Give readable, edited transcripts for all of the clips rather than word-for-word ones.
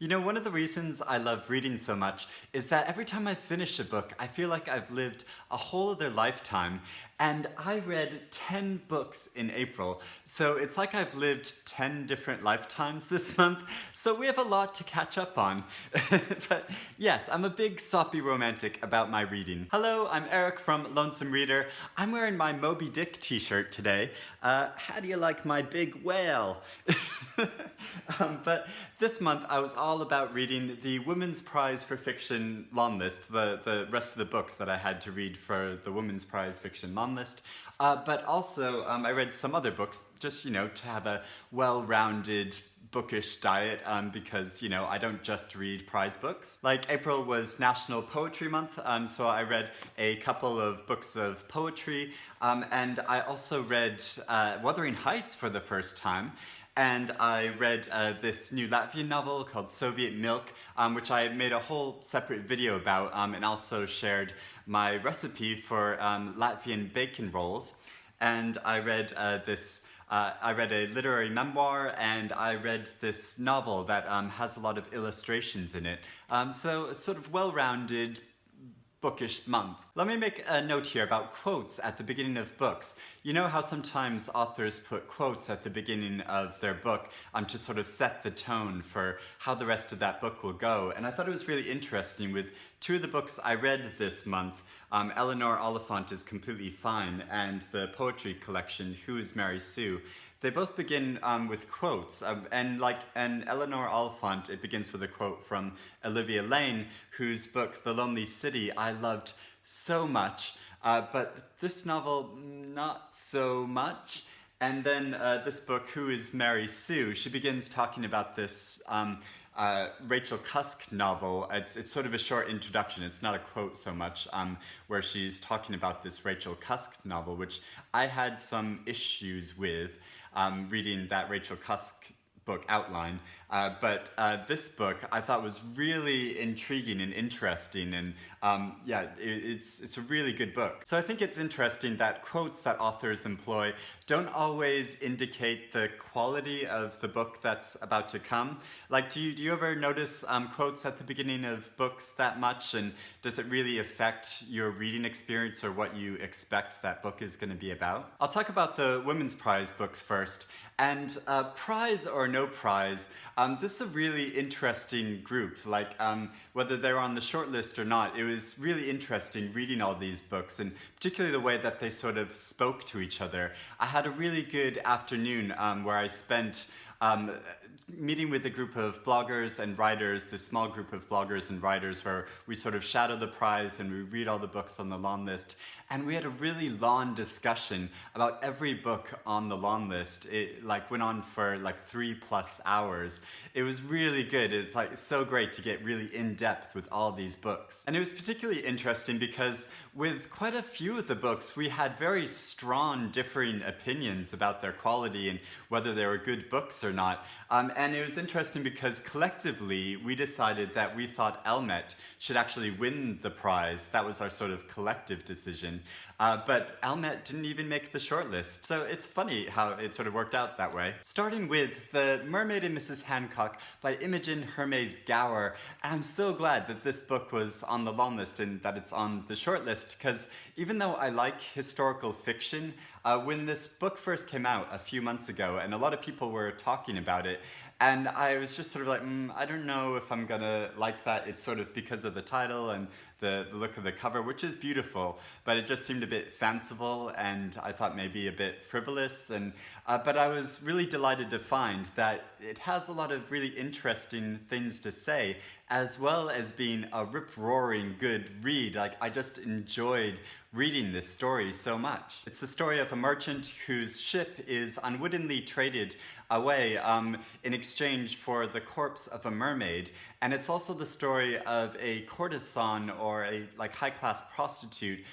You know, one of the reasons I love reading so much is that every time I finish a book, I feel like I've lived a whole other lifetime. And I read 10 books in April, so it's like I've lived 10 different lifetimes this month, so we have a lot to catch up on. But yes, I'm a big soppy romantic about my reading. Hello, I'm Eric from Lonesome Reader. I'm wearing my Moby Dick t-shirt today. How do you like my big whale? But this month I was all about reading the Women's Prize for Fiction long list, the rest of the books that I had to read for the Women's Prize Fiction long list. But also I read some other books just, to have a well-rounded bookish diet because, I don't just read prize books. Like April was National Poetry Month, so I read a couple of books of poetry, and I also read Wuthering Heights for the first time. And I read this new Latvian novel called Soviet Milk, which I made a whole separate video about, and also shared my recipe for Latvian bacon rolls. And I read I read a literary memoir, and I read this novel that has a lot of illustrations in it. So a sort of well-rounded bookish month. Let me make a note here about quotes at the beginning of books. You know how sometimes authors put quotes at the beginning of their book to sort of set the tone for how the rest of that book will go. And I thought it was really interesting with two of the books I read this month, Eleanor, Oliphant is Completely Fine, and the poetry collection, Who is Mary Sue? They both begin with quotes, and like an Eleanor Oliphant, it begins with a quote from Olivia Lane, whose book, The Lonely City, I loved so much, but this novel, not so much. And then this book, Who is Mary Sue? She begins talking about this Rachel Cusk novel. It's sort of a short introduction. It's not a quote so much, where she's talking about this Rachel Cusk novel, which I had some issues with reading that Rachel Cusk book outline, but this book I thought was really intriguing and interesting, and yeah, it's a really good book. So I think it's interesting that quotes that authors employ don't always indicate the quality of the book that's about to come. Like, do you ever notice quotes at the beginning of books that much, and does it really affect your reading experience or what you expect that book is going to be about? I'll talk about the Women's Prize books first. And prize or no prize, this is a really interesting group. Like, whether they're on the short list or not, it was really interesting reading all these books, and particularly the way that they sort of spoke to each other. I had a really good afternoon where I spent meeting with a group of bloggers and writers, this small group of bloggers and writers, where we sort of shadow the prize and we read all the books on the long list. And we had a really long discussion about every book on the long list. It went on for 3+ hours. It was really good. It's so great to get really in depth with all these books. And it was particularly interesting because with quite a few of the books, we had very strong differing opinions about their quality and whether they were good books or not. And it was interesting because collectively we decided that we thought Elmet should actually win the prize. That was our sort of collective decision. But Elmet didn't even make the shortlist. So it's funny how it sort of worked out that way. Starting with The Mermaid and Mrs. Hancock by Imogen, Hermes, Gowar. And I'm so glad that this book was on the long list and that it's on the shortlist, because even though I like historical fiction, when this book first came out a few months ago, and a lot of people were talking about it, and I was just sort of like, I don't know if I'm gonna like that. It's sort of because of the title and the look of the cover, which is beautiful, but it just seemed a bit fanciful, and I thought maybe a bit frivolous. And but I was really delighted to find that it has a lot of really interesting things to say, as well as being a rip-roaring good read. I just enjoyed reading this story so much. It's the story of a merchant whose ship is unwittingly traded away in exchange for the corpse of a mermaid. And it's also the story of a courtesan, or a high-class prostitute,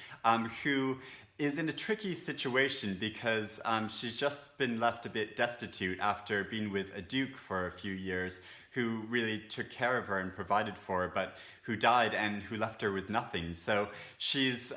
who is in a tricky situation because she's just been left a bit destitute after being with a duke for a few years, who really took care of her and provided for her, but who died and who left her with nothing. So she's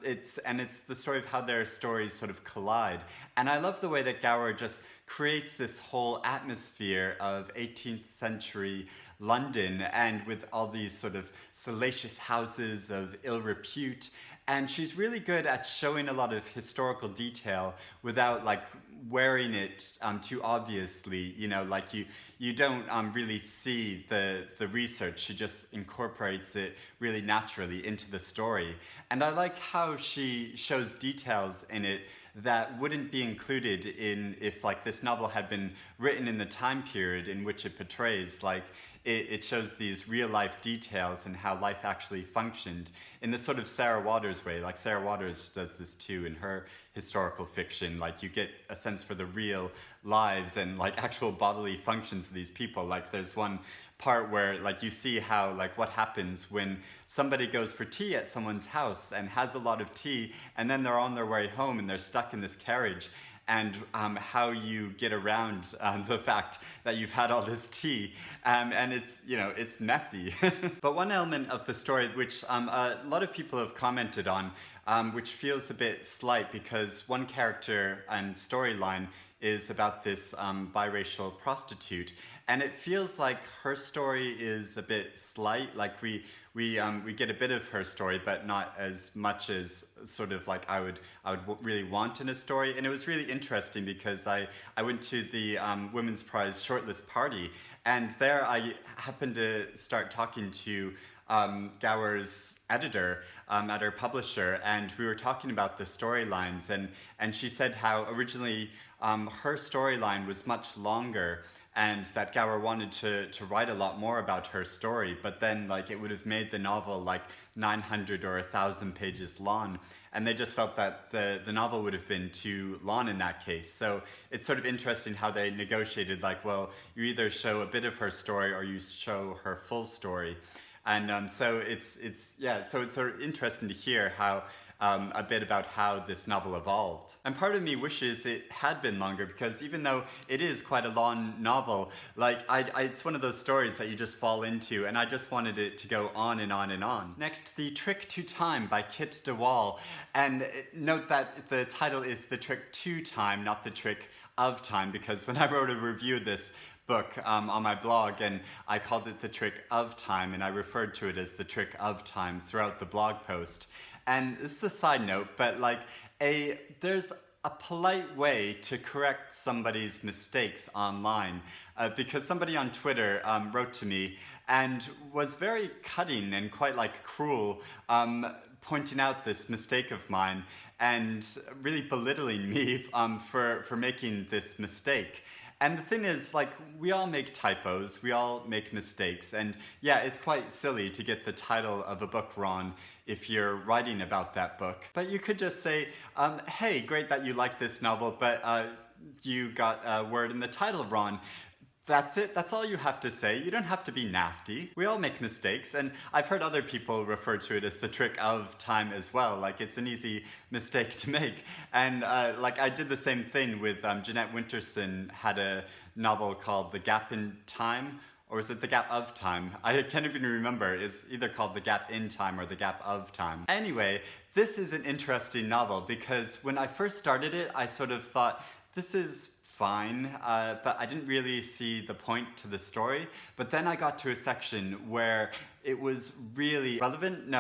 it's the story of how their stories sort of collide. And I love the way that Gowar just creates this whole atmosphere of 18th century London, and with all these sort of salacious houses of ill repute. And she's really good at showing a lot of historical detail without like wearing it too obviously. You know, like you don't really see the research. She just incorporates it really naturally into the story. And I like how she shows details in it that wouldn't be included in if like this novel had been written in the time period in which it portrays. Like it shows these real life details and how life actually functioned in this sort of Sarah Waters way. Like Sarah Waters does this too in her historical fiction. Like you get a sense for the real lives and like actual bodily functions of these people. Like there's one part where like you see how like what happens when somebody goes for tea at someone's house and has a lot of tea, and then they're on their way home and they're stuck in this carriage, and how you get around the fact that you've had all this tea, and it's, you know, it's messy. But one element of the story which a lot of people have commented on, which feels a bit slight, because one character and storyline is about this biracial prostitute, and it feels like her story is a bit slight. Like we get a bit of her story, but not as much as sort of like I would really want in a story. And it was really interesting because I went to the Women's Prize shortlist party, and there I happened to start talking to Gowar's editor at her publisher, and we were talking about the storylines, and she said how originally her storyline was much longer, and that Gowar wanted to write a lot more about her story, but then like it would have made the novel like 900 or 1,000 pages long, and they just felt that the novel would have been too long in that case. So it's sort of interesting how they negotiated, like, well, you either show a bit of her story or you show her full story. And so it's sort of interesting to hear how a bit about how this novel evolved. And part of me wishes it had been longer, because even though it is quite a long novel, like it's one of those stories that you just fall into, and I just wanted it to go on and on and on. Next, The Trick to Time by Kit de Waal. And note that the title is The Trick to Time, not The Trick of Time, because when I wrote a review of this book on my blog, and I called it The Trick of Time, and I referred to it as The Trick of Time throughout the blog post. And this is a side note, but like there's a polite way to correct somebody's mistakes online, because somebody on Twitter wrote to me and was very cutting and quite like cruel, pointing out this mistake of mine and really belittling me for making this mistake. And the thing is, like, we all make typos, we all make mistakes, and yeah, it's quite silly to get the title of a book wrong if you're writing about that book. But you could just say, hey, great that you like this novel, but you got a word in the title wrong. That's it. That's all you have to say. You don't have to be nasty. We all make mistakes, and I've heard other people refer to it as the trick of time as well. Like, it's an easy mistake to make. And like, I did the same thing with Jeanette Winterson had a novel called The Gap in Time, or is it The Gap of Time? I can't even remember. It's either called The Gap in Time or The Gap of Time. Anyway, this is an interesting novel because when I first started it, I sort of thought, this is fine, but I didn't really see the point to the story. But then I got to a section where it was really relevant,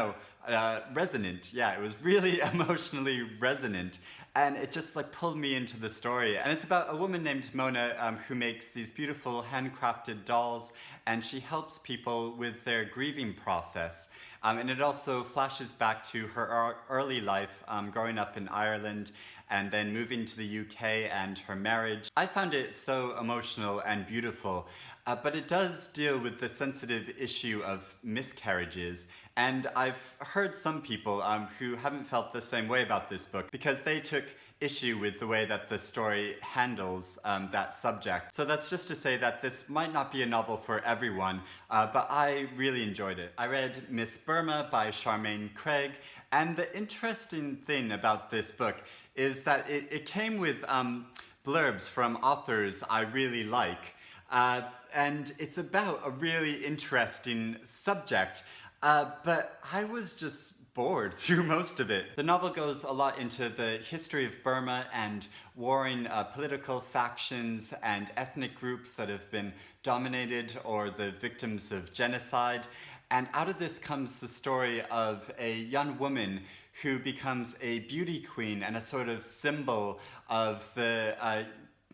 resonant. Yeah, it was really emotionally resonant, and it just like pulled me into the story. And it's about a woman named Mona who makes these beautiful handcrafted dolls, and she helps people with their grieving process. And it also flashes back to her early life, growing up in Ireland and then moving to the UK and her marriage. I found it so emotional and beautiful, but it does deal with the sensitive issue of miscarriages. And I've heard some people who haven't felt the same way about this book because they took issue with the way that the story handles that subject. So that's just to say that this might not be a novel for everyone, but I really enjoyed it. I read Miss Burma by Charmaine Craig, and the interesting thing about this book is that it came with blurbs from authors I really like, and it's about a really interesting subject. But I was just bored through most of it. The novel goes a lot into the history of Burma and warring political factions and ethnic groups that have been dominated or the victims of genocide. And out of this comes the story of a young woman who becomes a beauty queen and a sort of symbol of the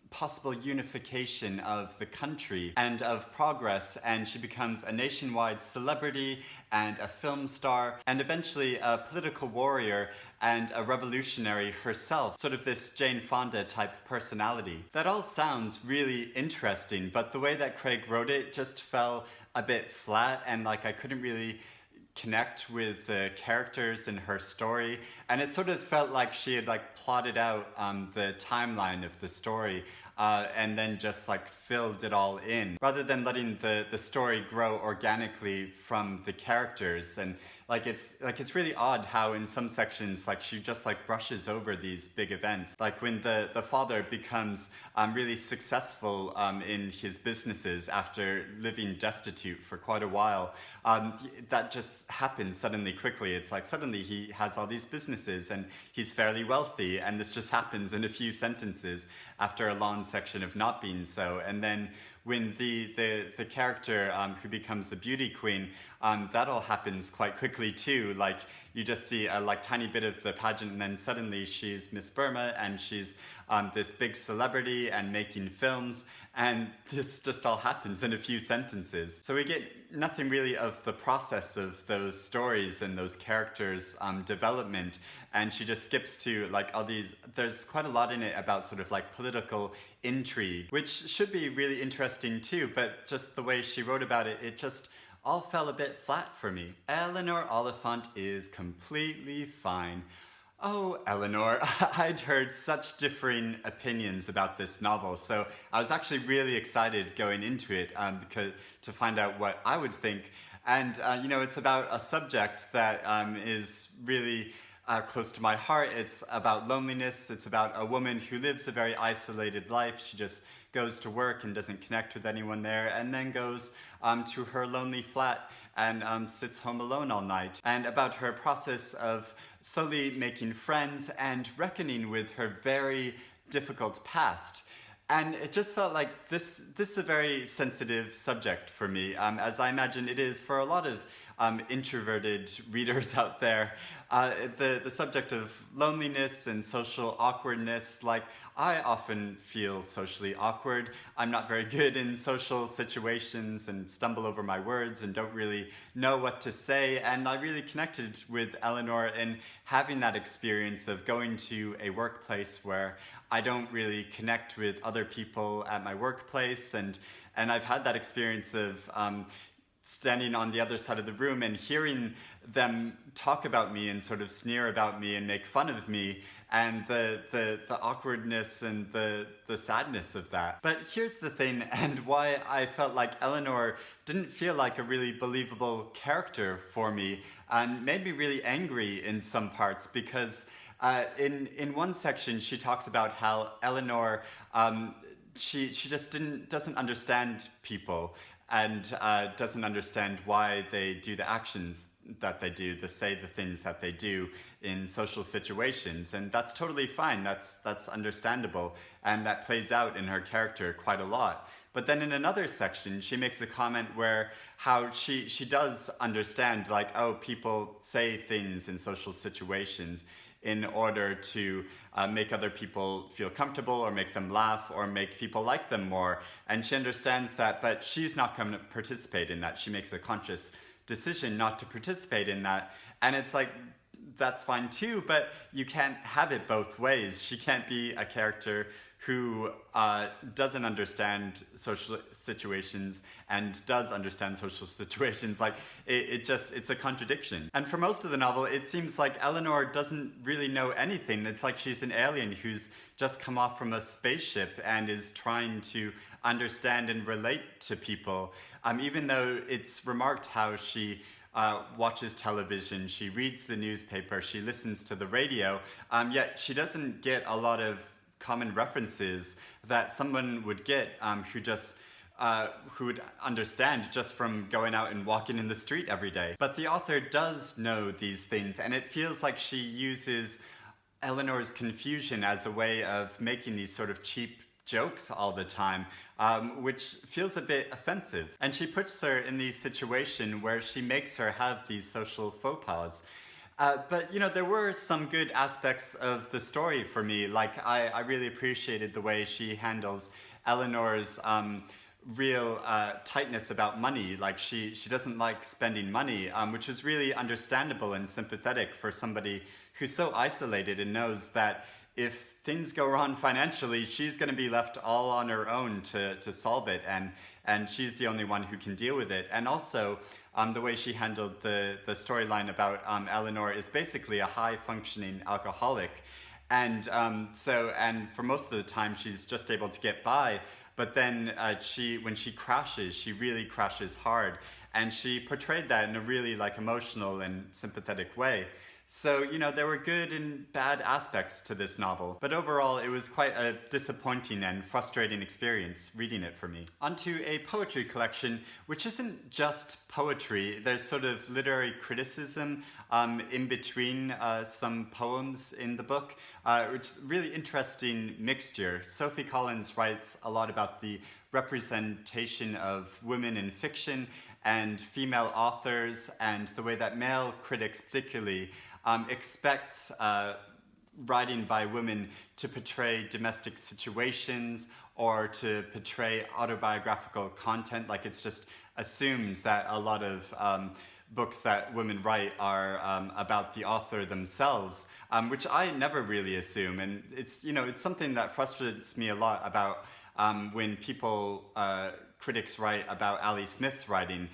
possible unification of the country and of progress, and she becomes a nationwide celebrity and a film star and eventually a political warrior and a revolutionary herself, sort of this Jane Fonda type personality. That all sounds really interesting, but the way that Craig wrote it just fell a bit flat, and like I couldn't really connect with the characters in her story, and it sort of felt like she had like plotted out the timeline of the story and then just like filled it all in rather than letting the story grow organically from the characters. And it's really odd how in some sections like she just like brushes over these big events, like when the father becomes really successful in his businesses after living destitute for quite a while. That just happens suddenly quickly. It's like suddenly he has all these businesses and he's fairly wealthy, and this just happens in a few sentences after a long section of not being so. And then when the character who becomes the beauty queen, that all happens quite quickly too. Like you just see a like tiny bit of the pageant, and then suddenly she's Miss Burma and she's this big celebrity and making films, and this just all happens in a few sentences. So we get nothing really of the process of those stories and those characters' development, and she just skips to like all these. There's quite a lot in it about sort of like political intrigue, which should be really interesting too, but just the way she wrote about it, it just all fell a bit flat for me. Eleanor Oliphant is completely fine. Oh, Eleanor, I'd heard such differing opinions about this novel, so I was actually really excited going into it because to find out what I would think. And, it's about a subject that is really close to my heart. It's about loneliness. It's about a woman who lives a very isolated life. She just goes to work and doesn't connect with anyone there, and then goes to her lonely flat and sits home alone all night, and about her process of slowly making friends and reckoning with her very difficult past. And it just felt like this is a very sensitive subject for me, as I imagine it is for a lot of introverted readers out there. The subject of loneliness and social awkwardness, like I often feel socially awkward. I'm not very good in social situations and stumble over my words and don't really know what to say. And I really connected with Eleanor in having that experience of going to a workplace where I don't really connect with other people at my workplace. And I've had that experience of standing on the other side of the room and hearing them talk about me and sort of sneer about me and make fun of me, and the awkwardness and the sadness of that. But here's the thing, and why I felt like Eleanor didn't feel like a really believable character for me and made me really angry in some parts, because in one section she talks about how Eleanor she just doesn't understand people and doesn't understand why they do the actions that they do, say the things that they do in social situations. And that's totally fine, that's understandable, and that plays out in her character quite a lot. But then in another section, she makes a comment where how she does understand, like, oh, people say things in social situations in order to make other people feel comfortable or make them laugh or make people like them more. And she understands that, but she's not going to participate in that. She makes a conscious decision not to participate in that. And it's like, that's fine too, but you can't have it both ways. She can't be a character who doesn't understand social situations and does understand social situations. Like, it's a contradiction. And for most of the novel, it seems like Eleanor doesn't really know anything. It's like she's an alien who's just come off from a spaceship and is trying to understand and relate to people. Even though it's remarked how she watches television, she reads the newspaper, she listens to the radio, yet she doesn't get a lot of common references that someone would get who just who would understand just from going out and walking in the street every day. But the author does know these things, and it feels like she uses Eleanor's confusion as a way of making these sort of cheap jokes all the time, which feels a bit offensive. And she puts her in these situations where she makes her have these social faux pas. But, you know, there were some good aspects of the story for me. Like, I really appreciated the way she handles Eleanor's real tightness about money. Like, she doesn't like spending money, which is really understandable and sympathetic for somebody who's so isolated and knows that if things go wrong financially, she's going to be left all on her own to solve it, and she's the only one who can deal with it. And also, the way she handled the storyline about Eleanor is basically a high-functioning alcoholic, and for most of the time she's just able to get by. But then when she crashes, she really crashes hard, and she portrayed that in a really like emotional and sympathetic way. So, you know, there were good and bad aspects to this novel, but overall it was quite a disappointing and frustrating experience reading it for me. Onto a poetry collection, which isn't just poetry. There's sort of literary criticism in between some poems in the book, which is a really interesting mixture. Sophie Collins writes a lot about the representation of women in fiction and female authors, and the way that male critics particularly expect writing by women to portray domestic situations or to portray autobiographical content. Like, it's just assumed that a lot of books that women write are about the author themselves, which I never really assume. And it's, you know, it's something that frustrates me a lot about when critics write about Ali Smith's writing.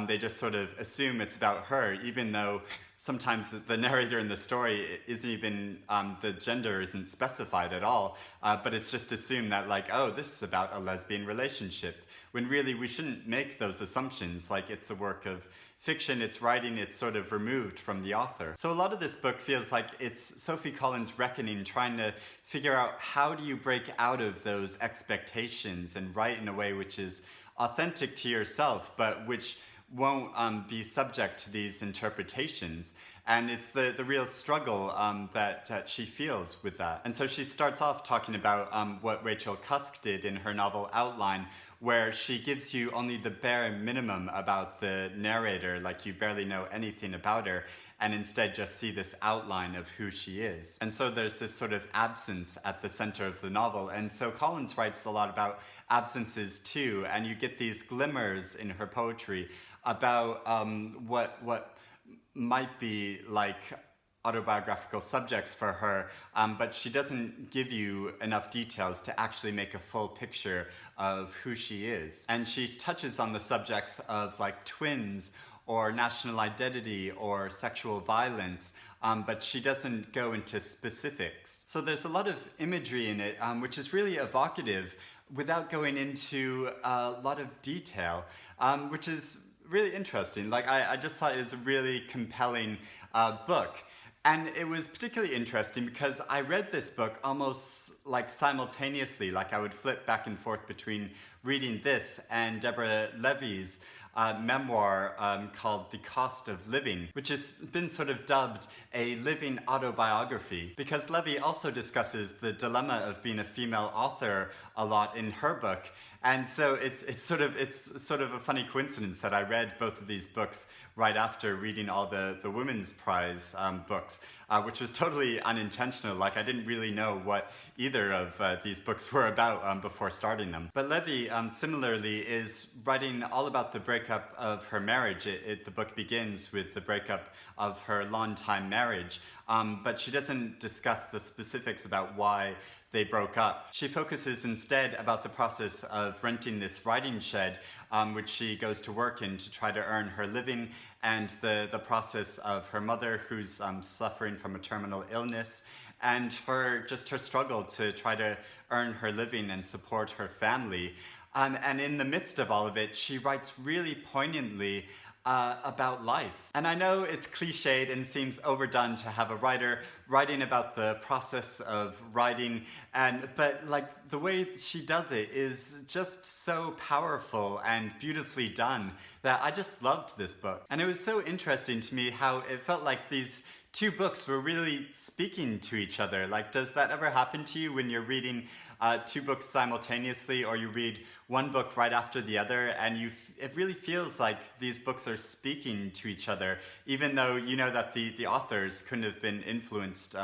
They just sort of assume it's about her, even though sometimes the narrator in the story isn't even, the gender isn't specified at all, but it's just assumed that, like, oh, this is about a lesbian relationship, when really we shouldn't make those assumptions. Like, it's a work of fiction, it's writing, it's sort of removed from the author. So a lot of this book feels like it's Sophie Collins' reckoning, trying to figure out how do you break out of those expectations and write in a way which is authentic to yourself, but which won't be subject to these interpretations. And it's the real struggle that she feels with that. And so she starts off talking about what Rachel Cusk did in her novel Outline, where she gives you only the bare minimum about the narrator, like you barely know anything about her, and instead just see this outline of who she is. And so there's this sort of absence at the center of the novel. And so Collins writes a lot about absences too, and you get these glimmers in her poetry about what might be like autobiographical subjects for her, but she doesn't give you enough details to actually make a full picture of who she is. And she touches on the subjects of like twins or national identity or sexual violence, but she doesn't go into specifics. So there's a lot of imagery in it, which is really evocative without going into a lot of detail, which is really interesting. Like, I just thought it was a really compelling book. And it was particularly interesting because I read this book almost like simultaneously. Like, I would flip back and forth between reading this and Deborah Levy's memoir called The Cost of Living, which has been sort of dubbed a living autobiography, because Levy also discusses the dilemma of being a female author a lot in her book. And so it's sort of a funny coincidence that I read both of these books right after reading all the Women's Prize books, which was totally unintentional. Like, I didn't really know what either of these books were about before starting them. But Levy, similarly, is writing all about the breakup of her marriage. The book begins with the breakup of her long-time marriage, but she doesn't discuss the specifics about why they broke up. She focuses instead about the process of renting this writing shed, which she goes to work in to try to earn her living, and the process of her mother, who's suffering from a terminal illness, and her struggle to try to earn her living and support her family. And in the midst of all of it, she writes really poignantly about life. And I know it's cliched and seems overdone to have a writer writing about the process of writing, but like the way she does it is just so powerful and beautifully done that I just loved this book. And it was so interesting to me how it felt like these two books were really speaking to each other. Like, does that ever happen to you when you're reading two books simultaneously, or you read one book right after the other, and it really feels like these books are speaking to each other, even though you know that the authors couldn't have been influenced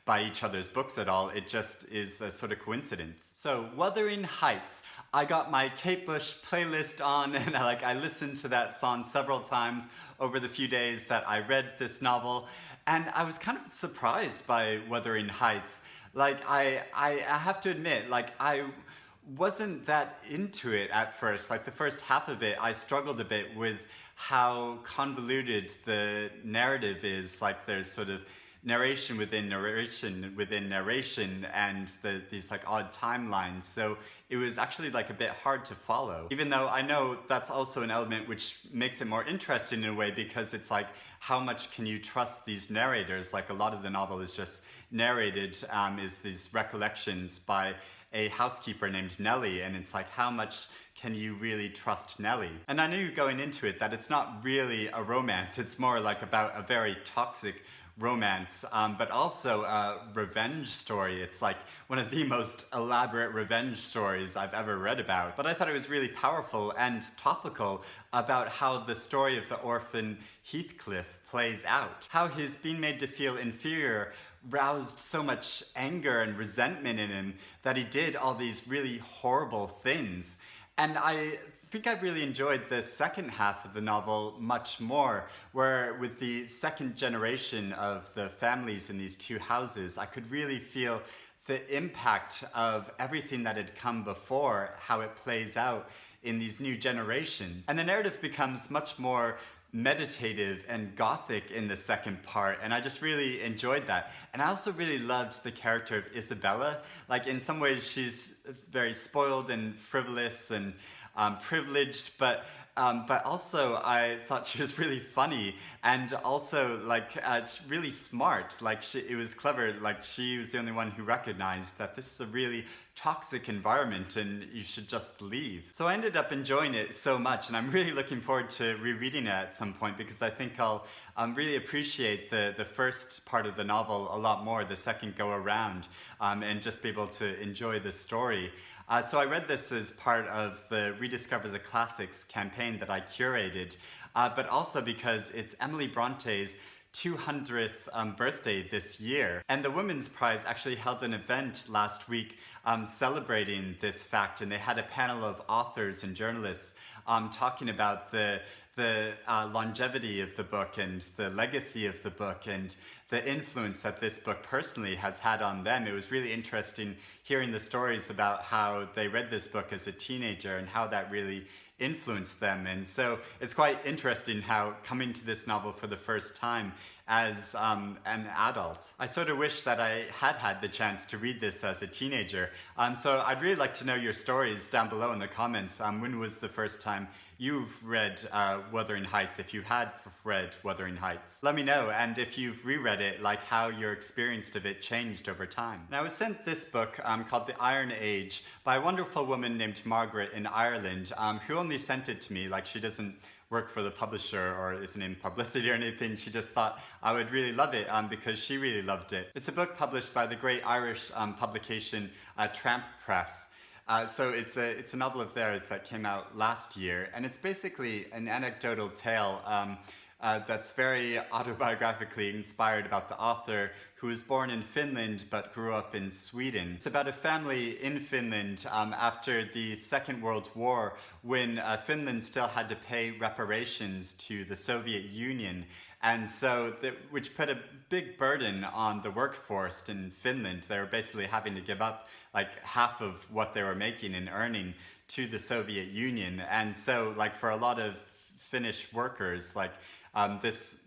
by each other's books at all. It just is a sort of coincidence. So, Wuthering Heights. I got my Kate Bush playlist on, and I listened to that song several times over the few days that I read this novel. And I was kind of surprised by Wuthering Heights. Like, I have to admit, like, I wasn't that into it at first. Like, the first half of it, I struggled a bit with how convoluted the narrative is. Like, there's sort of narration within narration and these like odd timelines. So it was actually like a bit hard to follow, even though I know that's also an element which makes it more interesting in a way, because it's like, how much can you trust these narrators? Like, a lot of the novel is just narrated, is these recollections by a housekeeper named Nellie, and it's like, how much can you really trust Nellie? And I knew going into it that it's not really a romance, it's more like about a very toxic romance, but also a revenge story. It's like one of the most elaborate revenge stories I've ever read about. But I thought it was really powerful and topical about how the story of the orphan Heathcliff plays out. How his being made to feel inferior roused so much anger and resentment in him that he did all these really horrible things. And I think I really enjoyed the second half of the novel much more, where with the second generation of the families in these two houses, I could really feel the impact of everything that had come before, how it plays out in these new generations. And the narrative becomes much more meditative and gothic in the second part, and I just really enjoyed that. And I also really loved the character of Isabella. Like, in some ways she's very spoiled and frivolous and privileged, but also I thought she was really funny, and also like really smart. Like, it was clever. Like, she was the only one who recognized that this is a really toxic environment and you should just leave. So I ended up enjoying it so much, and I'm really looking forward to rereading it at some point, because I think I'll really appreciate the first part of the novel a lot more the second go around, and just be able to enjoy the story. So I read this as part of the Rediscover the Classics campaign that I curated, but also because it's Emily Bronte's 200th birthday this year. And the Women's Prize actually held an event last week celebrating this fact, and they had a panel of authors and journalists talking about the longevity of the book and the legacy of the book and the influence that this book personally has had on them. It was really interesting hearing the stories about how they read this book as a teenager and how that really influenced them. And so it's quite interesting how coming to this novel for the first time as an adult, I sort of wish that I had the chance to read this as a teenager. So I'd really like to know your stories down below in the comments. When was the first time you've read Wuthering Heights, if you had read Wuthering Heights? Let me know, and if you've reread it, like how your experience of it changed over time. Now, I was sent this book called The Iron Age by a wonderful woman named Margaret in Ireland, who only sent it to me. Like, she doesn't work for the publisher or isn't in publicity or anything. She just thought I would really love it because she really loved it. It's a book published by the great Irish publication Tramp Press. So it's a novel of theirs that came out last year, and it's basically an anecdotal tale that's very autobiographically inspired about the author, who was born in Finland but grew up in Sweden. It's about a family in Finland after the Second World War, when Finland still had to pay reparations to the Soviet Union. And so, which put a big burden on the workforce in Finland. They were basically having to give up like half of what they were making and earning to the Soviet Union. And so, like, for a lot of Finnish workers, like this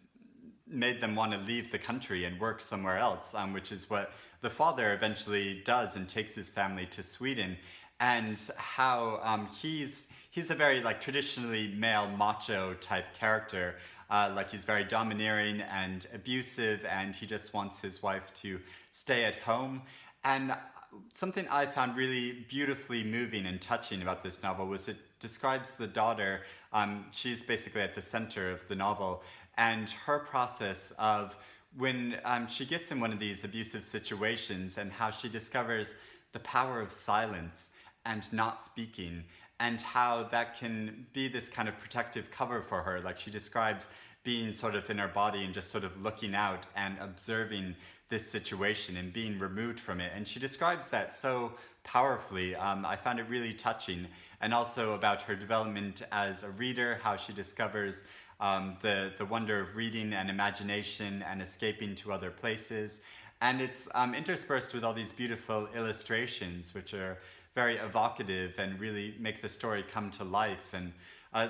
made them want to leave the country and work somewhere else, which is what the father eventually does and takes his family to Sweden. And how he's a very like traditionally male macho type character. Like he's very domineering and abusive, and he just wants his wife to stay at home. And something I found really beautifully moving and touching about this novel was it describes the daughter. She's basically at the center of the novel, and her process of when she gets in one of these abusive situations and how she discovers the power of silence and not speaking, and how that can be this kind of protective cover for her. Like she describes being sort of in her body and just sort of looking out and observing this situation and being removed from it. And she describes that so powerfully. I found it really touching. And also about her development as a reader, how she discovers the wonder of reading and imagination and escaping to other places. And it's interspersed with all these beautiful illustrations, which are very evocative and really make the story come to life. And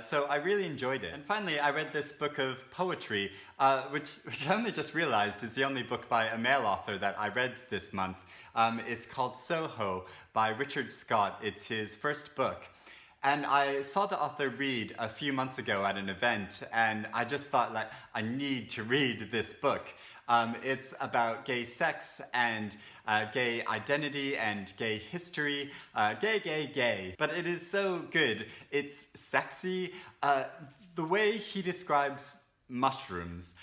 so I really enjoyed it. And finally, I read this book of poetry, which I only just realized is the only book by a male author that I read this month. It's called Soho by Richard Scott. It's his first book. And I saw the author read a few months ago at an event, and I just thought, like, I need to read this book. It's about gay sex and gay identity and gay history, gay. But it is so good. It's sexy. The way he describes mushrooms.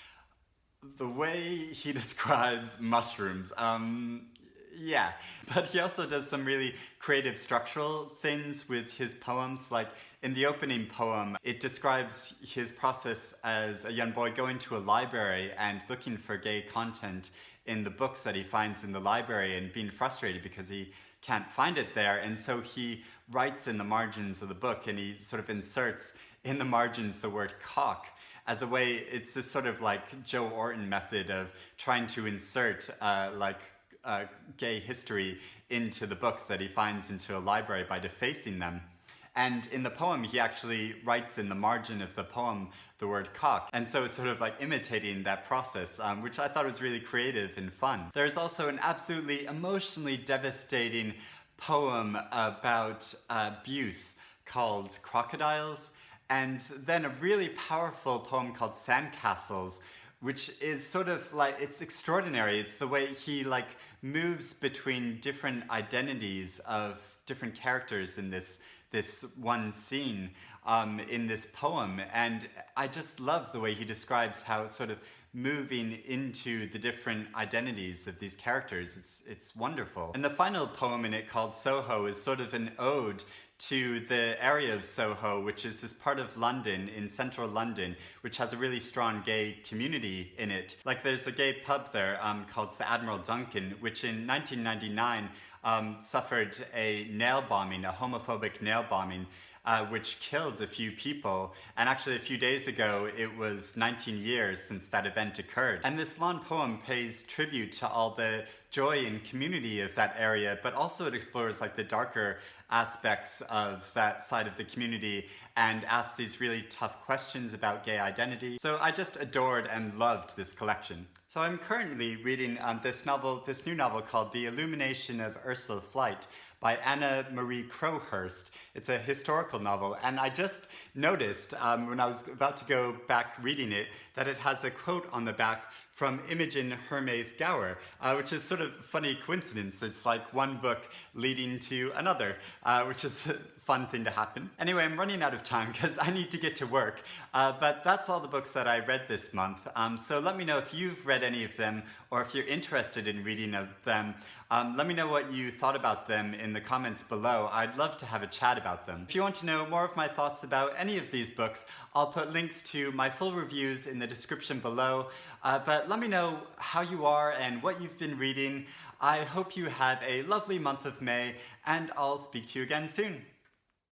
Yeah, but he also does some really creative structural things with his poems. Like in the opening poem, it describes his process as a young boy going to a library and looking for gay content in the books that he finds in the library and being frustrated because he can't find it there. And so he writes in the margins of the book, and he sort of inserts in the margins the word cock as a way. It's this sort of like Joe Orton method of trying to insert gay history into the books that he finds into a library by defacing them. And in the poem, he actually writes in the margin of the poem the word cock. And so it's sort of like imitating that process, which I thought was really creative and fun. There's also an absolutely emotionally devastating poem about abuse called Crocodiles, and then a really powerful poem called Sandcastles, which is sort of like, it's extraordinary. It's the way he like moves between different identities of different characters in this one scene in this poem. And I just love the way he describes how sort of moving into the different identities of these characters. It's wonderful. And the final poem in it, called Soho, is sort of an ode to the area of Soho, which is this part of London, in central London, which has a really strong gay community in it. Like there's a gay pub there called the Admiral Duncan, which in 1999 suffered a nail bombing, a homophobic nail bombing, which killed a few people. And actually a few days ago, it was 19 years since that event occurred. And this long poem pays tribute to all the joy and community of that area, but also it explores like the darker aspects of that side of the community and asks these really tough questions about gay identity. So I just adored and loved this collection. So I'm currently reading this new novel called The Illumination of Ursula Flight by Anna Marie Crowhurst. It's a historical novel, and I just noticed when I was about to go back reading it that it has a quote on the back from Imogen Hermes Gowar, which is sort of a funny coincidence. It's like one book leading to another, which is a fun thing to happen. Anyway, I'm running out of time because I need to get to work, but that's all the books that I read this month. So let me know if you've read any of them, or if you're interested in reading of them. Let me know what you thought about them in the comments below. I'd love to have a chat about them. If you want to know more of my thoughts about any of these books, I'll put links to my full reviews in the description below. But let me know how you are and what you've been reading. I hope you have a lovely month of May, and I'll speak to you again soon.